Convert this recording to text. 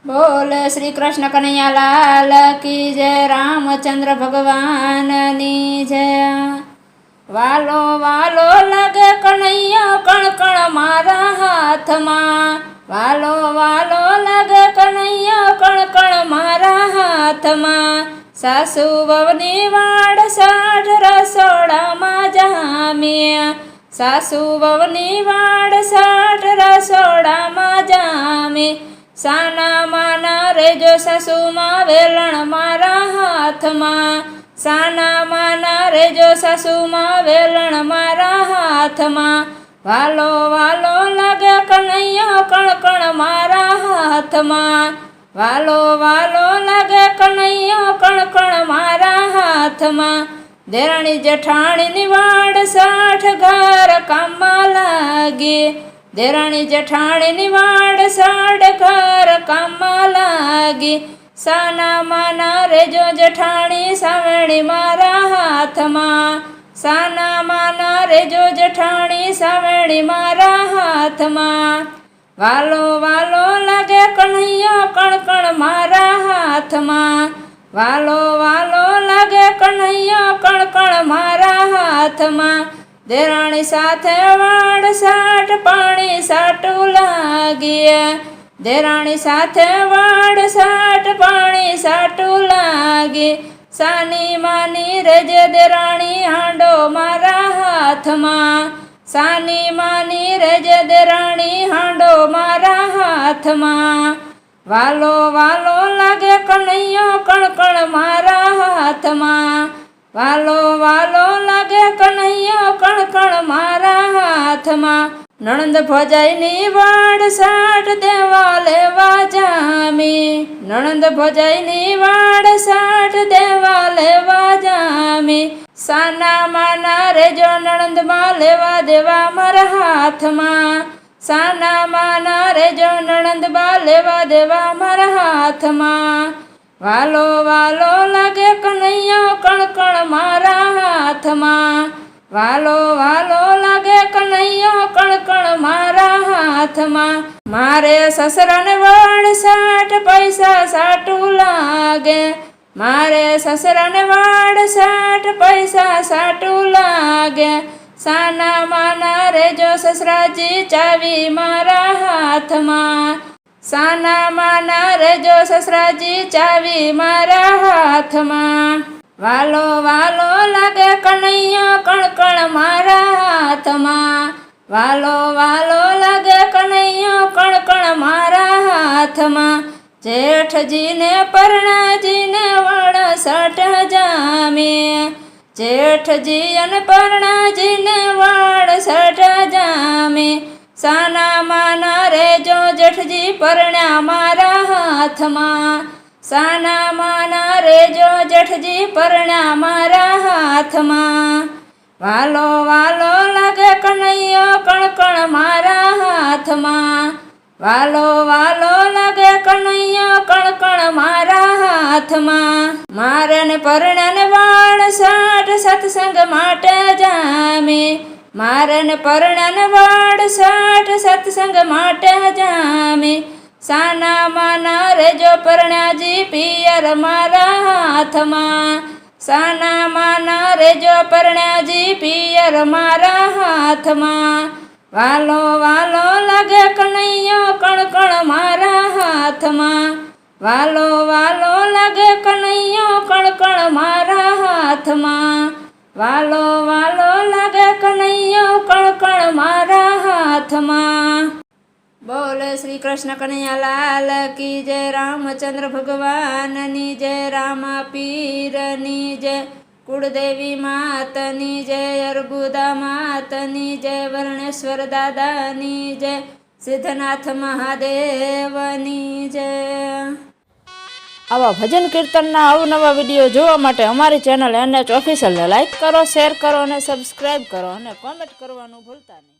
बोल श्री कृष्ण कन्हैया लाल की जय। रामचंद्र भगवान नी जय। वालो वालो लगे कन्हैया कण कण मारा हाथ मां। वालो वालो लगे कन्हैया कण कण मारा हाथ मां। सासू ववनी वाड़ साठ रसोड़ा मां जामिया। सासू ववनी वाड़ साठ रसोड़ा मां जामी। साना माना रेजो सासू मां वेलण मारा हाथ मां। साना माना रेजो सासू मां वेलण मारा हाथ मां। वालो वालो लगे कन्हैया कण कण मारा हाथ मां। वालो वालो लगे कन्हैया कण कण मारा हाथ मां। देराणी जेठाणी नी वाड़ साठ घर कामा लागी। देराणी जेठाणी नी वाड़ साठ घर कामा लागी। साना माना रेजो जेठाणी सावणी मारा हाथ मां। साना माना रेजो जेठाणी सावणी मारा हाथ मां। वालो वालो लगे कन्हैया कण कण मारा हाथ मां। वालो वालो लगे कन्हैया कण कण मारा हाथ मां। देराणी साथे वाड़ साठ पाणी साटू लागी। देराणी साथे वाड़ साठ पाणी साटू लागी। सानी मानी रेजे देराणी हांडो मारा हाथ मां। सानी मानी रेजे देराणी हांडो मारा हाथ मां। वालो वालो लगे कन्हैया कण कण मारा हाथ मां। वालो वालो लगे कन्हैया कण कण मारा हाथ मां। नणंद भोजाई नी वाड़ साठ देवा लेवा जामी। नणंद भोजाई नी वाड़ साठ देवा लेवा जामी। साना माना रेजो नणंद मां लेवा देवा मारा हाथ मां। साना माना रेजो नणंद बा लेवा देवा मारा हाथ मां। वालो वालो लगे कन्हैया कण कण मारा हाथ मां। वालो वालो लगे कन्हैया कण कण मारा हाथ मां। मारे ससरा ने वाड़ साठ पैसा साटू लागे। मारे ससरा ने वाड़ साठ पैसा साटू लागे। साना माना रेजो ससराजी चावी मारा हाथ मां। साना माना रेजो ससराजी चावी मारा हाथ मां। वालो वालो लगे कन्हैया कण कण मारा हाथ मां। वालो वालो लगे कन्हैया कण कण मारा हाथ मां। जेठ जी ने परना जी ने वाड़ साठ जामी। जेठ जी अन परना जी ने वाड़ साठ जामी। साना माना रेजो जेठ जी परण्या मारा हाथ मां। साना माना रेजो जेठ जी परण्या मारा हाथ मां। वालो वालो लगे कन्हैया कण कण मारा हाथ मां। वालो वालो लगे कन्हैया कण कण मारा हाथ मां। मारे ने परण्या ने वाड़ साठ सत्संग माटे जामी। मारे ने परण्या ने वाड़ साठ सत्संग माटे जामी। साना माना रेजो परण्या जी पियर मारा हाथ मां। साना माना रेजो परण्या जी पियर मारा हाथ मां। वालो वालो लगे कन्हैया कण कण मारा हाथ मां। वालो वालो लगे कन्हैया कण कण मारा हाथ मां। वालो वालो लगे कन्हैया कण कण मारा हाथ मां। बोल श्री कृष्ण कन्हैया लाल की जय। रामचंद्र भगवान नी जय। रामा पीर नी जय। कुलदेवी मात नी जय। अर्बुदा मात नी जय। वर्णेश्वर दादा नी जय। सिद्धनाथ महादेव नी जय। આવા ભજન કીર્તનના અવનવા વિડીયો જોવા માટે અમારી ચેનલ NH ઓફિશિયલને લાઈક કરો, શેર કરો અને સબસ્ક્રાઈબ કરો અને કોમેન્ટ કરવાનું ભૂલતા નહીં.